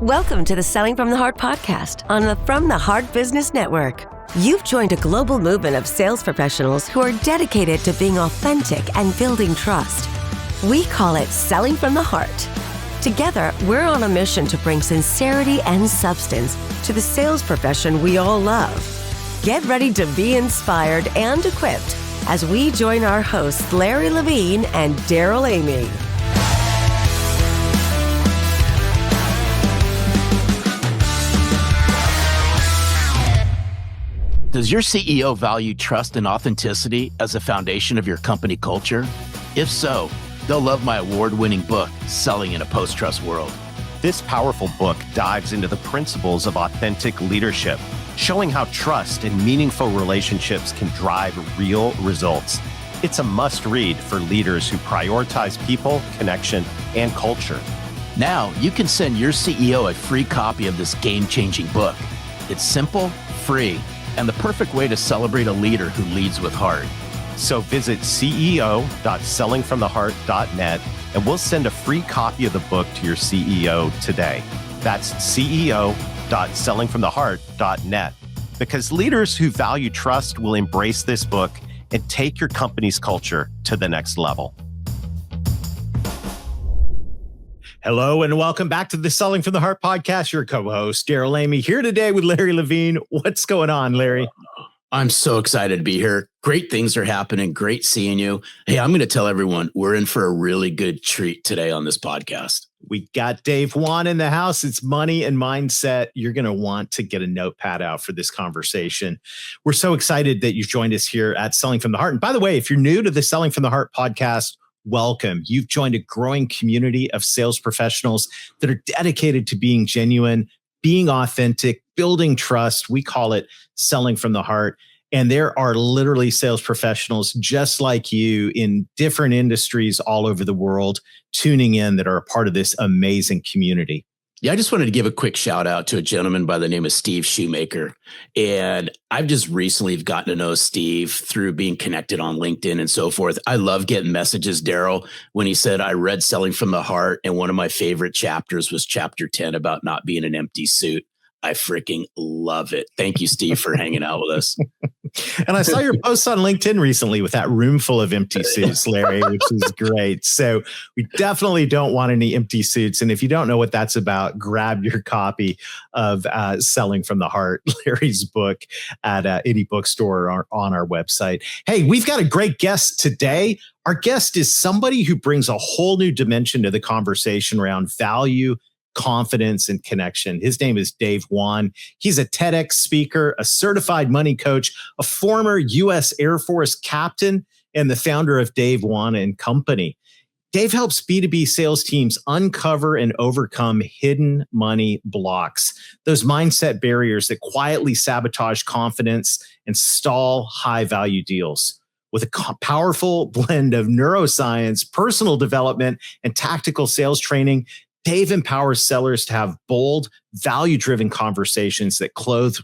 Welcome to the Selling from the Heart podcast on the From the Heart Business Network. You've joined a global movement of sales professionals who are dedicated to being authentic and building trust. We call it Selling from the Heart. Together, we're on a mission to bring sincerity and substance to the sales profession we all love. Get ready to be inspired and equipped as we join our hosts, Larry Levine and Darrell Amy. Does your CEO value trust and authenticity as a foundation of your company culture? If so, they'll love my award-winning book, Selling in a Post-Trust World. This powerful book dives into the principles of authentic leadership, showing how trust and meaningful relationships can drive real results. It's a must-read for leaders who prioritize people, connection, and culture. Now, you can send your CEO a free copy of this game-changing book. It's simple, free, and the perfect way to celebrate a leader who leads with heart. So visit ceo.sellingfromtheheart.net and we'll send a free copy of the book to your CEO today. That's ceo.sellingfromtheheart.net. Because leaders who value trust will embrace this book and take your company's culture to the next level. Hello and welcome back to the Selling from the Heart podcast. Your co-host, Darrell Amy, here today with Larry Levine. What's going on, Larry? I'm so excited to be here. Great things are happening. Great seeing you. Hey, I'm going to tell everyone we're in for a really good treat today on this podcast. We got Dave Juan in the house. It's money and mindset. You're going to want to get a notepad out for this conversation. We're so excited that you've joined us here at Selling from the Heart. And by the way, if you're new to the Selling from the Heart podcast, welcome. You've joined a growing community of sales professionals that are dedicated to being genuine, being authentic, building trust. We call it Selling from the Heart. And there are literally sales professionals just like you in different industries all over the world tuning in that are a part of this amazing community. Yeah, I just wanted to give a quick shout out to a gentleman by the name of Steve Shoemaker. And I've just recently gotten to know Steve through being connected on LinkedIn and so forth. I love getting messages, Darrell, when he said, I read Selling from the Heart, and one of my favorite chapters was chapter 10 about not being an empty suit. I freaking love it. Thank you, Steve, for hanging out with us. And I saw your posts on LinkedIn recently with that room full of empty suits, Larry, which is great. So we definitely don't want any empty suits. And if you don't know what that's about, grab your copy of Selling from the Heart, Larry's book at any bookstore or on our website. Hey, we've got a great guest today. Our guest is somebody who brings a whole new dimension to the conversation around value, confidence, and connection. His name is Dave Juan. He's a TEDx speaker, a certified money coach, a former U.S. Air Force captain, and the founder of Dave Juan and Company. Dave helps B2B sales teams uncover and overcome hidden money blocks, those mindset barriers that quietly sabotage confidence and stall high-value deals. With a powerful blend of neuroscience, personal development, and tactical sales training, Dave empowers sellers to have bold, value-driven conversations that close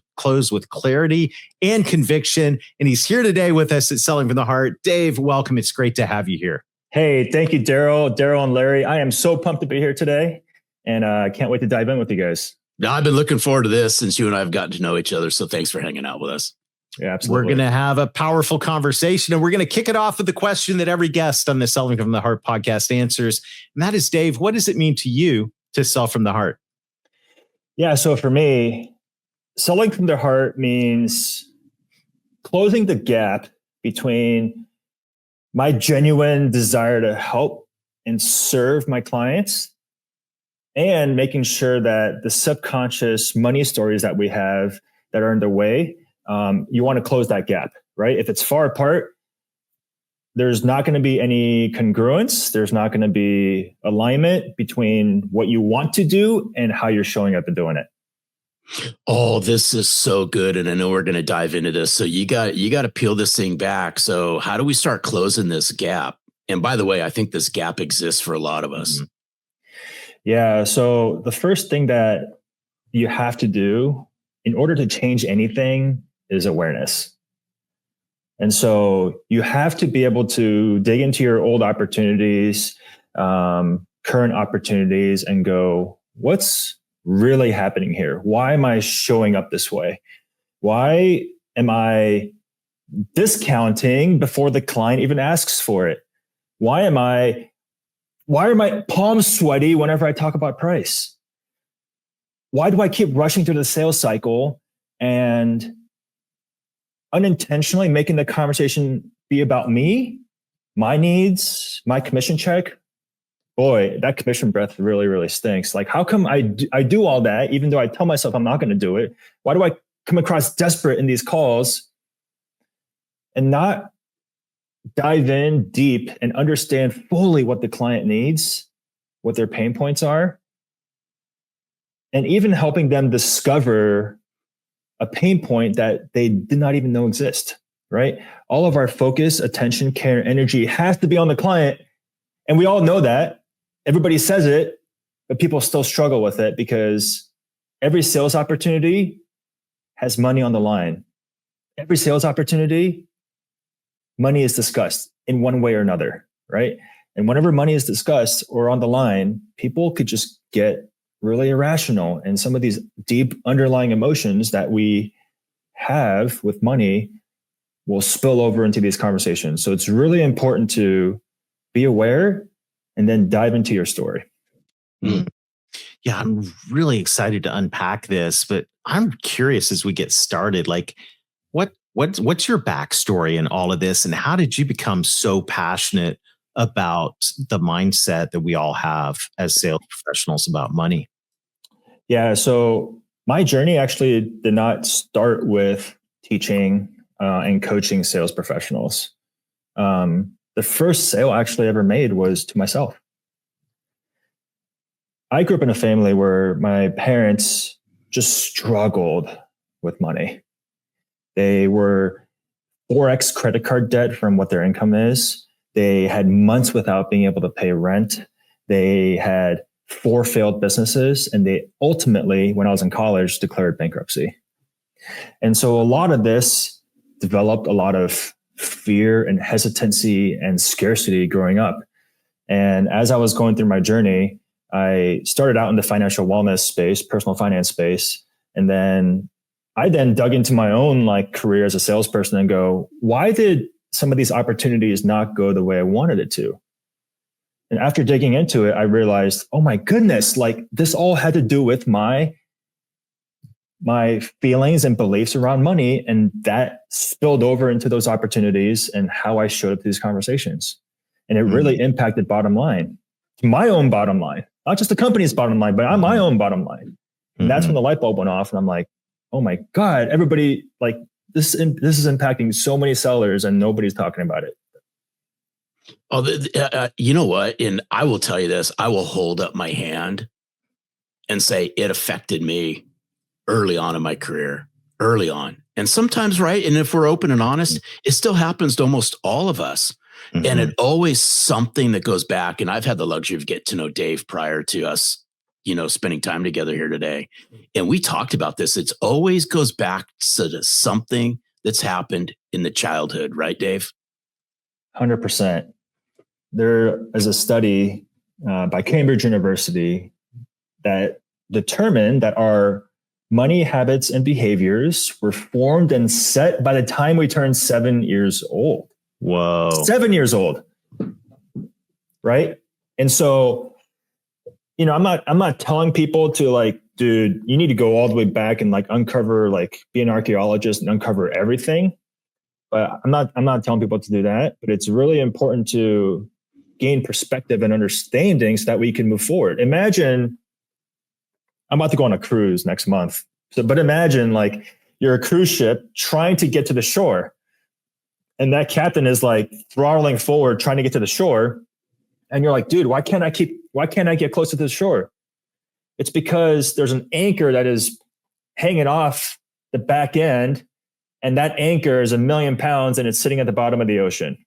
with clarity and conviction. And he's here today with us at Selling from the Heart. Dave, welcome. It's great to have you here. Hey, thank you, Darrell and Larry. I am so pumped to be here today, and I can't wait to dive in with you guys. Now, I've been looking forward to this since you and I have gotten to know each other. So thanks for hanging out with us. Yeah, absolutely. We're going to have a powerful conversation, and we're going to kick it off with the question that every guest on the Selling from the Heart podcast answers. And that is, Dave, what does it mean to you to sell from the heart? Yeah, so for me, selling from the heart means closing the gap between my genuine desire to help and serve my clients and making sure that the subconscious money stories that we have that are in the way, you want to close that gap, right? If it's far apart, there's not going to be any congruence. There's not going to be alignment between what you want to do and how you're showing up and doing it. Oh, this is so good. And I know we're going to dive into this. So you got to peel this thing back. So how do we start closing this gap? And by the way, I think this gap exists for a lot of us. Mm-hmm. Yeah. So the first thing that you have to do in order to change anything is awareness. And so you have to be able to dig into your old opportunities, current opportunities, and go, what's really happening here? Why am I showing up this way? Why am I discounting before the client even asks for it? Why are my palms sweaty whenever I talk about price? Why do I keep rushing through the sales cycle and unintentionally making the conversation be about me, my needs, my commission check? Boy, that commission breath really, really stinks. Like, how come I do all that, even though I tell myself I'm not going to do it? Why do I come across desperate in these calls and not dive in deep and understand fully what the client needs, what their pain points are, and even helping them discover a pain point that they did not even know exist, right? All of our focus, attention, care, energy has to be on the client. And we all know that. Everybody says it, but people still struggle with it because every sales opportunity has money on the line. Every sales opportunity, money is discussed in one way or another, right? And whenever money is discussed or on the line, people could just get really irrational. And some of these deep underlying emotions that we have with money will spill over into these conversations. So it's really important to be aware and then dive into your story. Mm. Yeah, I'm really excited to unpack this, but I'm curious as we get started, like what's your backstory in all of this, and how did you become so passionate about the mindset that we all have as sales professionals about money? Yeah, so my journey actually did not start with teaching and coaching sales professionals. The first sale I actually ever made was to myself. I grew up in a family where my parents just struggled with money. They were 4x credit card debt from what their income is. They had months without being able to pay rent. They had 4 failed businesses, and they ultimately, when I was in college, declared bankruptcy. And so a lot of this developed a lot of fear and hesitancy and scarcity growing up. And as I was going through my journey, I started out in the financial wellness space, personal finance space. And then I dug into my own career as a salesperson and go, why did some of these opportunities not go the way I wanted it to? And after digging into it, I realized, oh my goodness, this all had to do with my feelings and beliefs around money. And that spilled over into those opportunities and how I showed up to these conversations. And it really impacted bottom line, my own bottom line, not just the company's bottom line, but my own bottom line. And that's when the light bulb went off. And I'm like, oh my God, everybody, this is impacting so many sellers and nobody's talking about it. Oh, you know what? And I will tell you this, I will hold up my hand and say it affected me early on in my career, early on. And sometimes, right? And if we're open and honest, it still happens to almost all of us. And it always something that goes back. And I've had the luxury of getting to know Dave prior to us, spending time together here today. And we talked about this. It always goes back to something that's happened in the childhood, right, Dave? 100%. There is a study by Cambridge University that determined that our money habits and behaviors were formed and set by the time we turned 7 years old. Whoa. 7 years old. Right. And so, I'm not telling people to dude, you need to go all the way back and uncover, be an archaeologist and uncover everything. But I'm not telling people to do that, but it's really important to gain perspective and understanding so that we can move forward. Imagine, I'm about to go on a cruise next month. But imagine you're a cruise ship trying to get to the shore. And that captain is throttling forward, trying to get to the shore. And you're like, dude, why can't I get closer to the shore? It's because there's an anchor that is hanging off the back end. And that anchor is 1,000,000 pounds and it's sitting at the bottom of the ocean.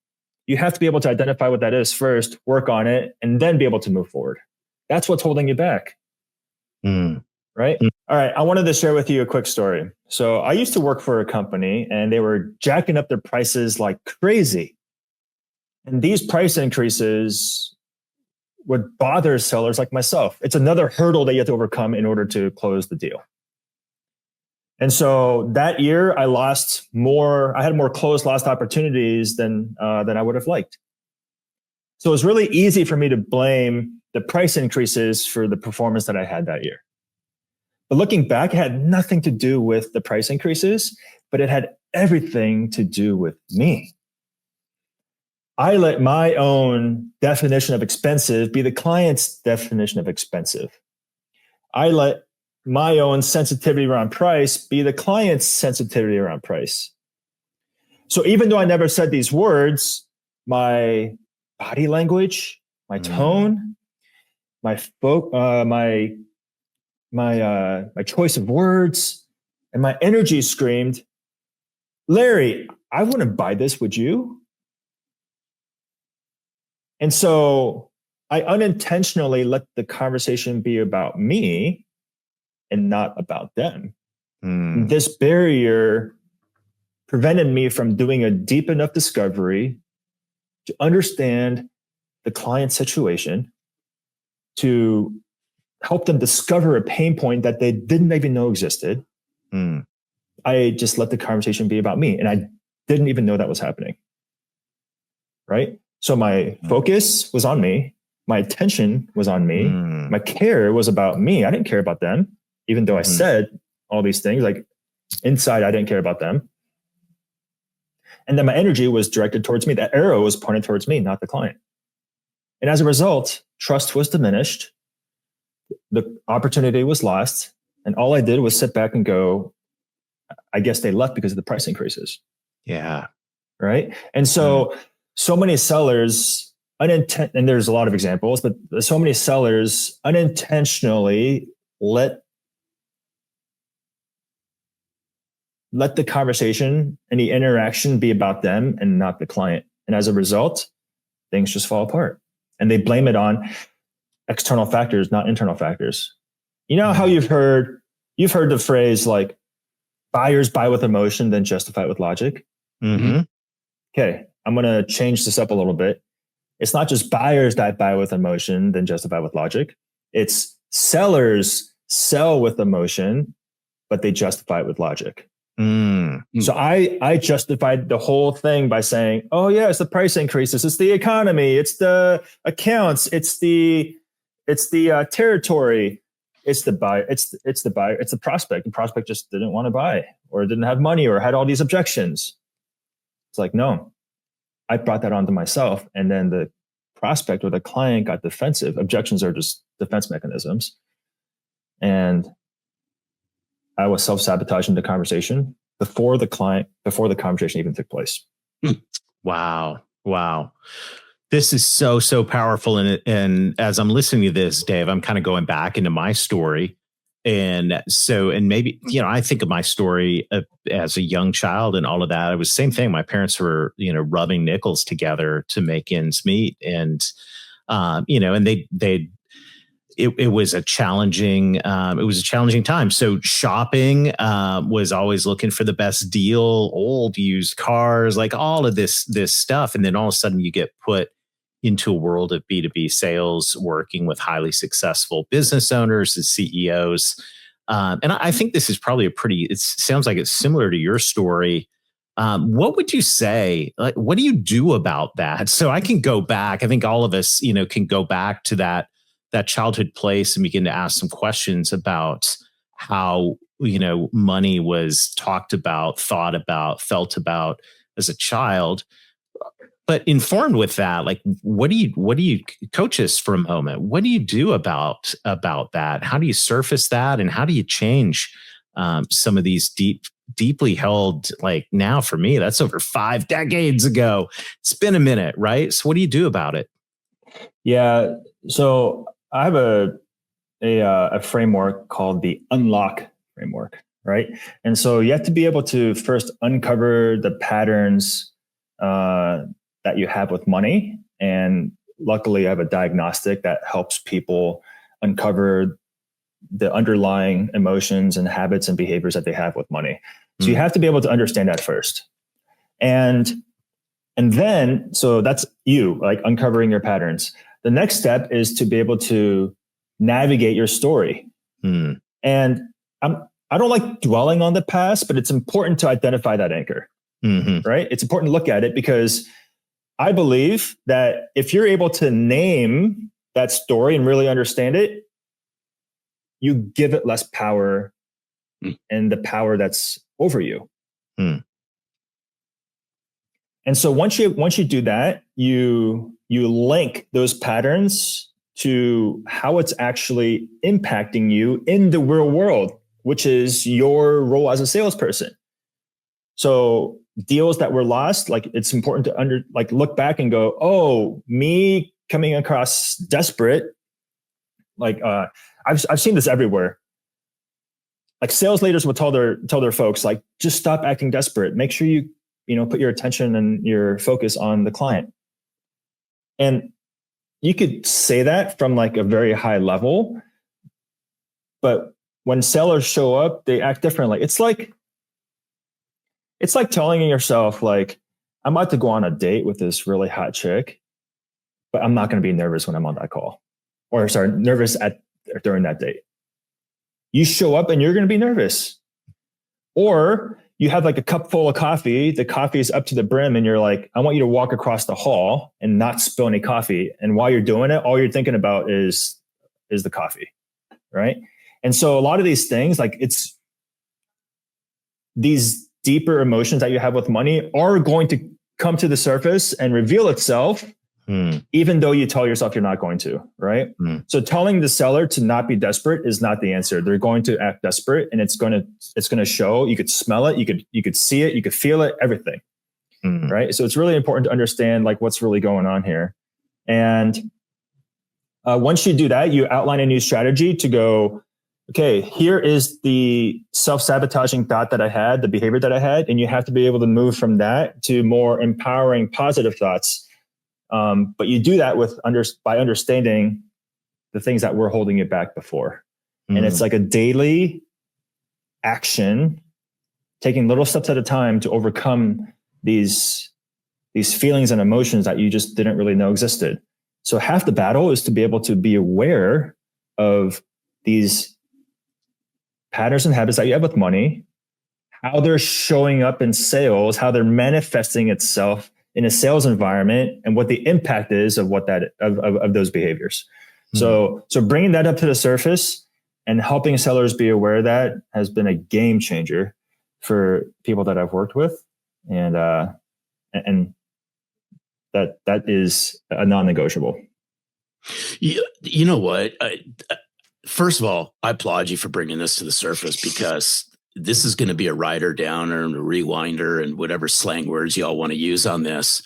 You have to be able to identify what that is first, work on it, and then be able to move forward. That's what's holding you back. Right? All right. I wanted to share with you a quick story. So I used to work for a company and they were jacking up their prices like crazy. And these price increases what bothers sellers like myself. It's another hurdle that you have to overcome in order to close the deal. And so that year I had more closed lost opportunities than I would have liked. So it was really easy for me to blame the price increases for the performance that I had that year. But looking back, it had nothing to do with the price increases, but it had everything to do with me. I let my own definition of expensive be the client's definition of expensive. I let my own sensitivity around price be the client's sensitivity around price. So even though I never said these words, my body language, my tone, my choice of words, and my energy screamed, Larry, I wouldn't buy this, would you? And so I unintentionally let the conversation be about me and not about them. This barrier prevented me from doing a deep enough discovery to understand the client's situation, to help them discover a pain point that they didn't even know existed. I just let the conversation be about me, and I didn't even know that was happening. Right? So my focus was on me. My attention was on me. My care was about me. I didn't care about them, even though I said all these things. Like inside, I didn't care about them. And then my energy was directed towards me. That arrow was pointed towards me, not the client. And as a result, trust was diminished. The opportunity was lost. And all I did was sit back and go, I guess they left because of the price increases. Yeah. Right. And so many sellers, and there's a lot of examples, but so many sellers unintentionally let the conversation and the interaction be about them and not the client. And as a result, things just fall apart. And they blame it on external factors, not internal factors. You know how you've heard the phrase like buyers buy with emotion, then justify with logic. Okay, I'm going to change this up a little bit. It's not just buyers that buy with emotion, then justify with logic. It's sellers sell with emotion, but they justify it with logic. So I justified the whole thing by saying, oh yeah, it's the price increases, it's the economy, it's the accounts, it's the territory, it's the buyer, it's the buyer, it's the prospect. The prospect just didn't want to buy or didn't have money or had all these objections. It's like, no, I brought that onto myself. And then the prospect or the client got defensive. Objections are just defense mechanisms. And I was self-sabotaging the conversation before the conversation even took place. Wow. This is so powerful. And as I'm listening to this, Dave, I'm kind of going back into my story. And maybe, I think of my story as a young child and all of that. It was the same thing. My parents were, rubbing nickels together to make ends meet. And, and it was a challenging time. So shopping was always looking for the best deal, old used cars, like all of this stuff. And then all of a sudden you get put into a world of B2B sales, working with highly successful business owners and CEOs. And I think this is probably it sounds like it's similar to your story. What would you say? Like, what do you do about that? So I can go back. I think all of us, can go back to that childhood place and begin to ask some questions about how, money was talked about, thought about, felt about as a child. But informed with that, like, what do you coach us for a moment? What do you do about that? How do you surface that? And how do you change some of these deeply held, like now for me, that's over 5 decades ago. It's been a minute, right? So what do you do about it? Yeah. So I have a framework called the Unlock framework, right? And so you have to be able to first uncover the patterns that you have with money. And luckily I have a diagnostic that helps people uncover the underlying emotions and habits and behaviors that they have with money. So you have to be able to understand that first. And then, so that's you, like uncovering your patterns. the next step is to be able to navigate your story. And I don't like dwelling on the past, but it's important to identify that anchor, right? It's important to look at it because I believe that if you're able to name that story and really understand it, you give it less power and the power that's over you. And so once you do that, you link those patterns to how it's actually impacting you in the real world, which is your role as a salesperson. So deals that were lost, like it's important to look back and go, oh, me coming across desperate. Like I've seen this everywhere. Like sales leaders will tell their folks, like, just stop acting desperate. Make sure you put your attention and your focus on the client. And you could say that from like a very high level, but when sellers show up, they act differently. It's like telling yourself, like, I'm about to go on a date with this really hot chick, but I'm not going to be nervous when I'm on that call, or nervous during that date. You show up and you're going to be nervous. Or you have like a cup full of coffee, the coffee is up to the brim, and you're like, I want you to walk across the hall and not spill any coffee. And while you're doing it, all you're thinking about is the coffee, right? And so a lot of these things, like it's these deeper emotions that you have with money are going to come to the surface and reveal itself, even though you tell yourself you're not going to, right? So telling the seller to not be desperate is not the answer. They're going to act desperate, and it's going to show. You could smell it, you could see it, you could feel it, everything, right? So it's really important to understand like what's really going on here. And once you do that, you outline a new strategy to go, okay, here is the self-sabotaging thought that I had, the behavior that I had, and you have to be able to move from that to more empowering, positive thoughts. But you do that by understanding the things that were holding you back before. And it's like a daily action, taking little steps at a time to overcome these feelings and emotions that you just didn't really know existed. So half the battle is to be able to be aware of these patterns and habits that you have with money, how they're showing up in sales, how they're manifesting itself in a sales environment, and what the impact is of of those behaviors. So bringing that up to the surface and helping sellers be aware of that has been a game changer for people that I've worked with, and that is a non-negotiable. You know what? First of all, I applaud you for bringing this to the surface, because this is going to be a writer downer and a rewinder and whatever slang words y'all want to use on this.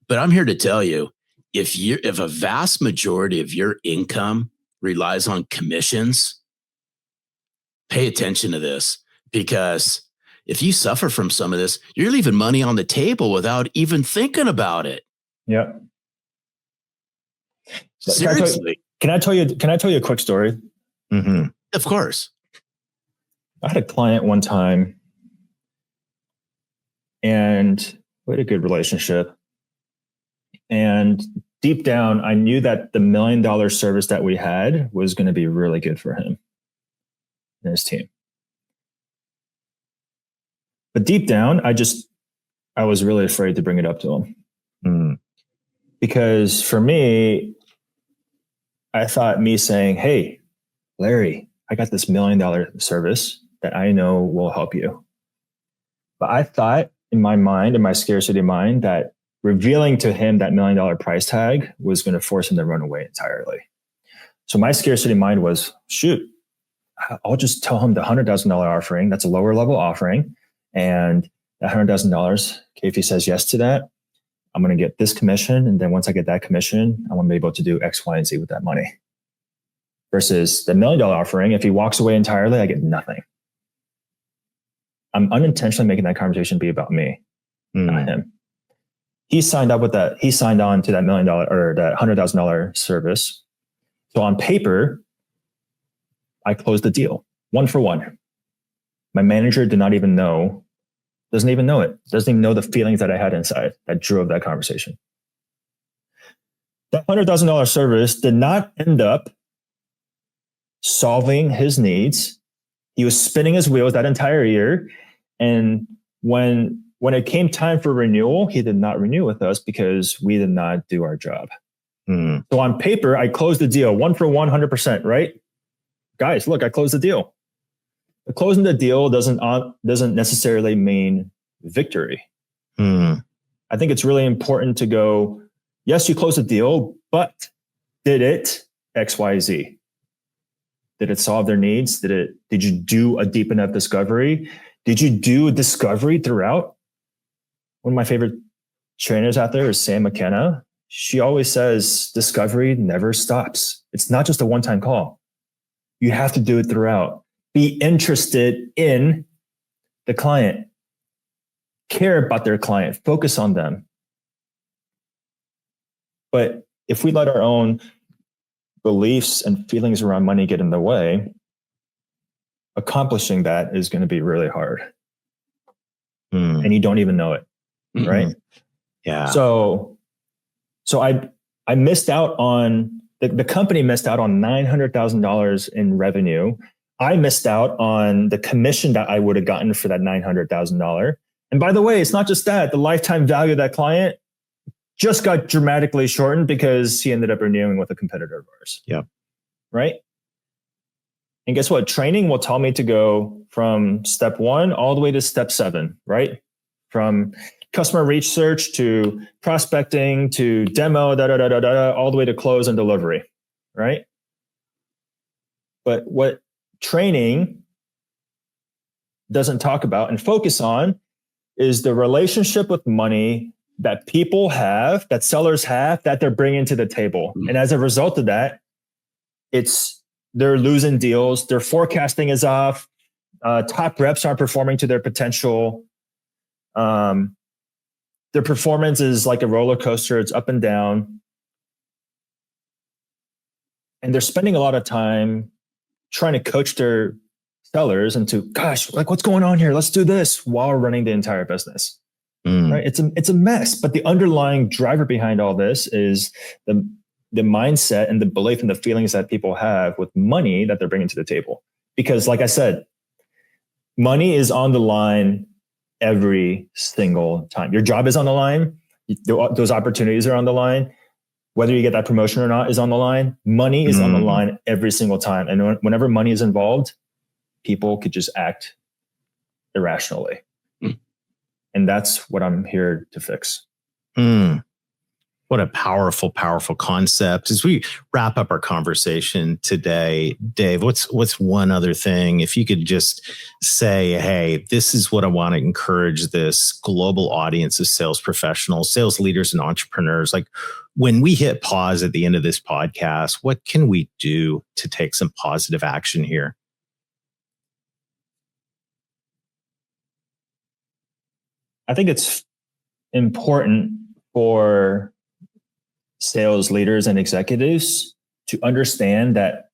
But I'm here to tell you, if a vast majority of your income relies on commissions, pay attention to this, because if you suffer from some of this, you're leaving money on the table without even thinking about it. Yeah. Seriously. Can I tell you a quick story? Of course. I had a client one time, and we had a good relationship. And deep down, I knew that the $1 million service that we had was going to be really good for him and his team. But deep down, I was really afraid to bring it up to him. Because for me, I thought me saying, hey, Larry, I got this $1 million service that I know will help you. But I thought in my mind, in my scarcity mind, that revealing to him that $1 million price tag was going to force him to run away entirely. So my scarcity mind was, shoot, I'll just tell him the $100,000 offering. That's a lower level offering. And that $100,000, okay, if he says yes to that, I'm going to get this commission. And then once I get that commission, I want to be able to do X, Y, and Z with that money. Versus the $1 million offering, if he walks away entirely, I get nothing. I'm unintentionally making that conversation be about me, not him. He signed up with that. He signed on to that $1 million or that $100,000 service. So on paper, I closed the deal 1 for 1. My manager doesn't even know it. Doesn't even know the feelings that I had inside that drove that conversation. That $100,000 service did not end up solving his needs. He was spinning his wheels that entire year. And when it came time for renewal, he did not renew with us because we did not do our job. So on paper, I closed the deal 1-for-1, 100%, right? Guys, look, I closed the deal. But closing the deal doesn't necessarily mean victory. I think it's really important to go, yes, you closed the deal, but did it X, Y, Z? Did it solve their needs? Did you do a deep enough discovery? Did you do a discovery throughout? One of my favorite trainers out there is Sam McKenna. She always says discovery never stops. It's not just a one-time call. You have to do it throughout. Be interested in the client. Care about their client. Focus on them. But if we let our own beliefs and feelings around money get in the way, accomplishing that is going to be really hard. And you don't even know it, right? Yeah. So I missed out on, the company missed out on $900,000 in revenue. I missed out on the commission that I would have gotten for that $900,000. And by the way, it's not just that. The lifetime value of that client just got dramatically shortened because he ended up renewing with a competitor of ours. Yeah. Right? And guess what? Training will tell me to go from step 1 all the way to step 7, right? From customer research to prospecting to demo, all the way to close and delivery, right? But what training doesn't talk about and focus on is the relationship with money that people have, that sellers have, that they're bringing to the table. And as a result of that, they're losing deals. Their forecasting is off. Top reps aren't performing to their potential. Their performance is like a roller coaster. It's up and down. And they're spending a lot of time trying to coach their sellers into, gosh, like what's going on here? Let's do this while running the entire business. Right? It's a mess. But the underlying driver behind all this is the mindset and the belief and the feelings that people have with money that they're bringing to the table. Because like I said, money is on the line every single time. Your job is on the line. Those opportunities are on the line. Whether you get that promotion or not is on the line. Money is on the line every single time. And whenever money is involved, people could just act irrationally. And that's what I'm here to fix. What a powerful, powerful concept. As we wrap up our conversation today, Dave, what's one other thing? If you could just say, hey, this is what I want to encourage this global audience of sales professionals, sales leaders, and entrepreneurs. Like when we hit pause at the end of this podcast, what can we do to take some positive action here? I think it's important for sales leaders and executives to understand that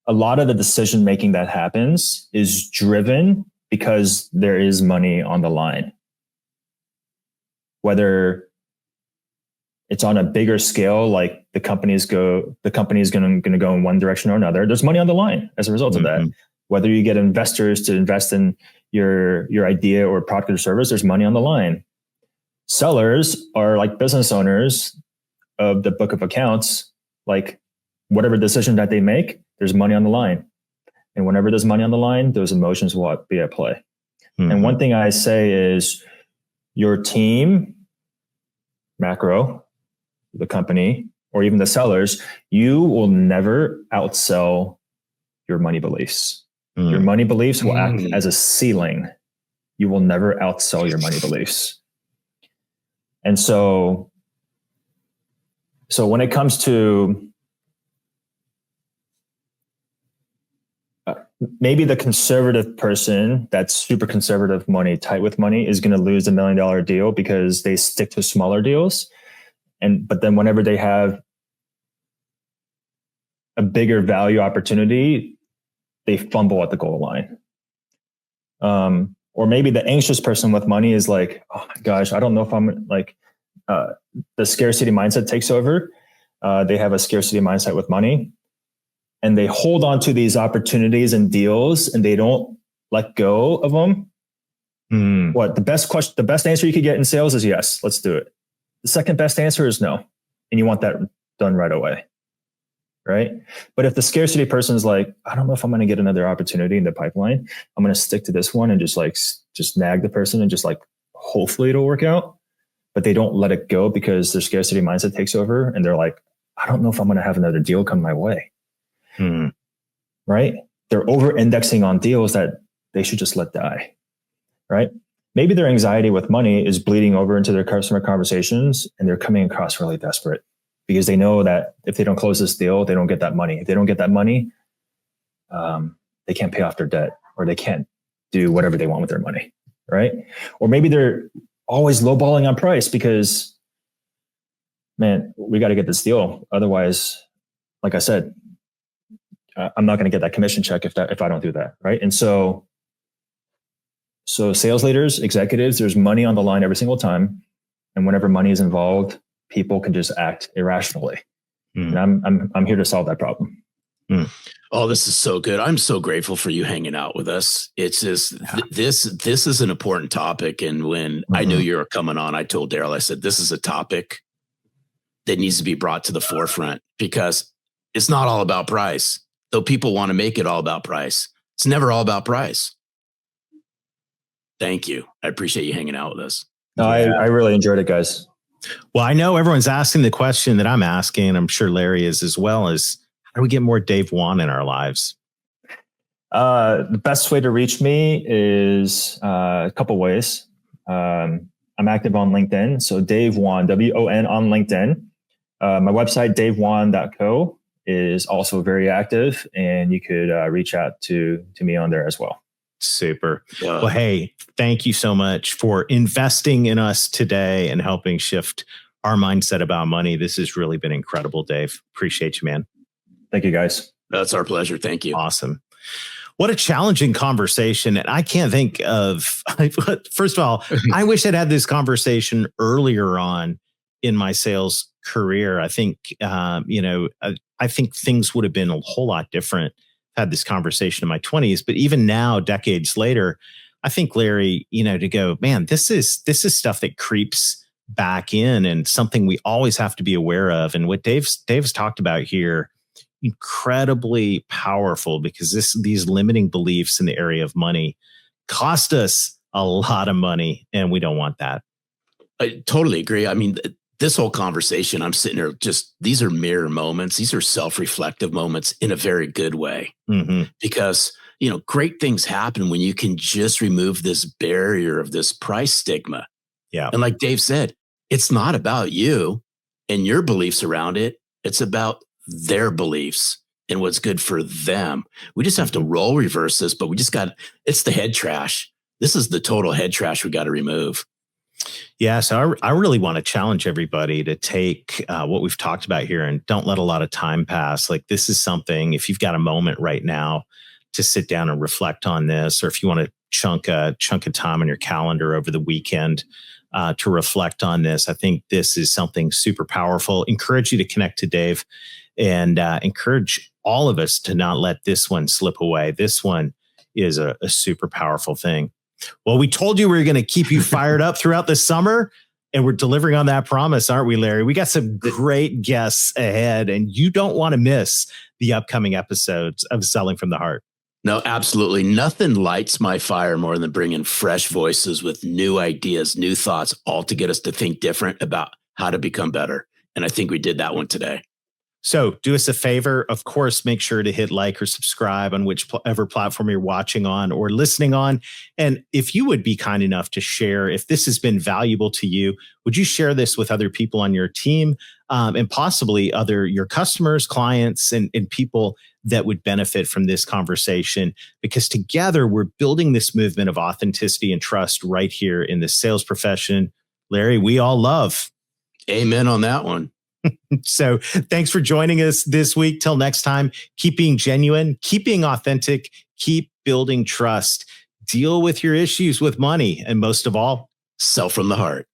a lot of the decision making that happens is driven because there is money on the line. Whether it's on a bigger scale, like the company is going to go in one direction or another, there's money on the line as a result of that. Whether you get investors to invest in your idea or product or service, there's money on the line. Sellers are like business owners of the book of accounts. Like whatever decision that they make, there's money on the line. And whenever there's money on the line, those emotions will be at play. And one thing I say is your team, macro, the company, or even the sellers, you will never outsell your money beliefs. Your money beliefs will act as a ceiling. You will never outsell your money beliefs. And so when it comes to maybe the conservative person that's super conservative money, tight with money, is going to lose $1 million deal because they stick to smaller deals. But then whenever they have a bigger value opportunity, they fumble at the goal line. Or maybe the anxious person with money is like, oh my gosh, I don't know if I'm like, the scarcity mindset takes over. they have a scarcity mindset with money, and they hold on to these opportunities and deals, and they don't let go of them. What the best answer you could get in sales is yes, let's do it. The second best answer is no, and you want that done right away, right? But if the scarcity person is like, I don't know if I'm going to get another opportunity in the pipeline, I'm going to stick to this one and just nag the person and just like hopefully it'll work out. But they don't let it go because their scarcity mindset takes over, and they're like, I don't know if I'm going to have another deal come my way. Right? They're over-indexing on deals that they should just let die. Right? Maybe their anxiety with money is bleeding over into their customer conversations, and they're coming across really desperate because they know that if they don't close this deal, they don't get that money. If they don't get that money, they can't pay off their debt, or they can't do whatever they want with their money. Right? Or maybe they're always lowballing on price because, man, we got to get this deal. Otherwise, like I said, I'm not going to get that commission check if I don't do that. Right? And so sales leaders, executives, there's money on the line every single time. And whenever money is involved, people can just act irrationally. And I'm here to solve that problem. Oh, this is so good. I'm so grateful for you hanging out with us. It's just, this is an important topic. And when I knew you were coming on, I told Darrell, I said, this is a topic that needs to be brought to the forefront because it's not all about price. Though people want to make it all about price, it's never all about price. Thank you. I appreciate you hanging out with us. No, I really enjoyed it, guys. Well, I know everyone's asking the question that I'm asking, and I'm sure Larry is as well, is how do we get more Dave Wan in our lives? The best way to reach me is a couple ways. I'm active on LinkedIn. So Dave Wan, W-O-N on LinkedIn. My website, davewan.co, is also very active, and you could reach out to me on there as well. Super. Well, hey, thank you so much for investing in us today and helping shift our mindset about money. This has really been incredible, Dave. Appreciate you, man. Thank you, guys. That's our pleasure. Thank you. Awesome. What a challenging conversation. And I can't think of, first of all, I wish I'd had this conversation earlier on in my sales career. I think, I think things would have been a whole lot different. Had this conversation in my 20s, but even now, decades later, I think, Larry, to go, man, this is stuff that creeps back in and something we always have to be aware of. And what Dave's talked about here, incredibly powerful, because these limiting beliefs in the area of money cost us a lot of money, and we don't want that. I totally agree. I mean, this whole conversation, I'm sitting here these are mirror moments. These are self-reflective moments in a very good way. Because, great things happen when you can just remove this barrier of this price stigma. Yeah. And like Dave said, it's not about you and your beliefs around it. It's about their beliefs and what's good for them. We just have to role reverse this, but it's the head trash. This is the total head trash we got to remove. Yeah, so I really want to challenge everybody to take what we've talked about here and don't let a lot of time pass. Like, this is something, if you've got a moment right now to sit down and reflect on this, or if you want to chunk of time on your calendar over the weekend to reflect on this, I think this is something super powerful. Encourage you to connect to Dave, and encourage all of us to not let this one slip away. This one is a super powerful thing. Well, we told you we were going to keep you fired up throughout the summer, and we're delivering on that promise, aren't we, Larry? We got some great guests ahead, and you don't want to miss the upcoming episodes of Selling from the Heart. No, absolutely. Nothing lights my fire more than bringing fresh voices with new ideas, new thoughts, all to get us to think different about how to become better. And I think we did that one today. So do us a favor. Of course, make sure to hit like or subscribe on whichever platform you're watching on or listening on. And if you would be kind enough to share, if this has been valuable to you, would you share this with other people on your team and possibly your customers, clients, and people that would benefit from this conversation? Because together we're building this movement of authenticity and trust right here in the sales profession. Larry, we all love. Amen on that one. So thanks for joining us this week. Till next time, keep being genuine, keep being authentic, keep building trust, deal with your issues with money, and most of all, sell from the heart.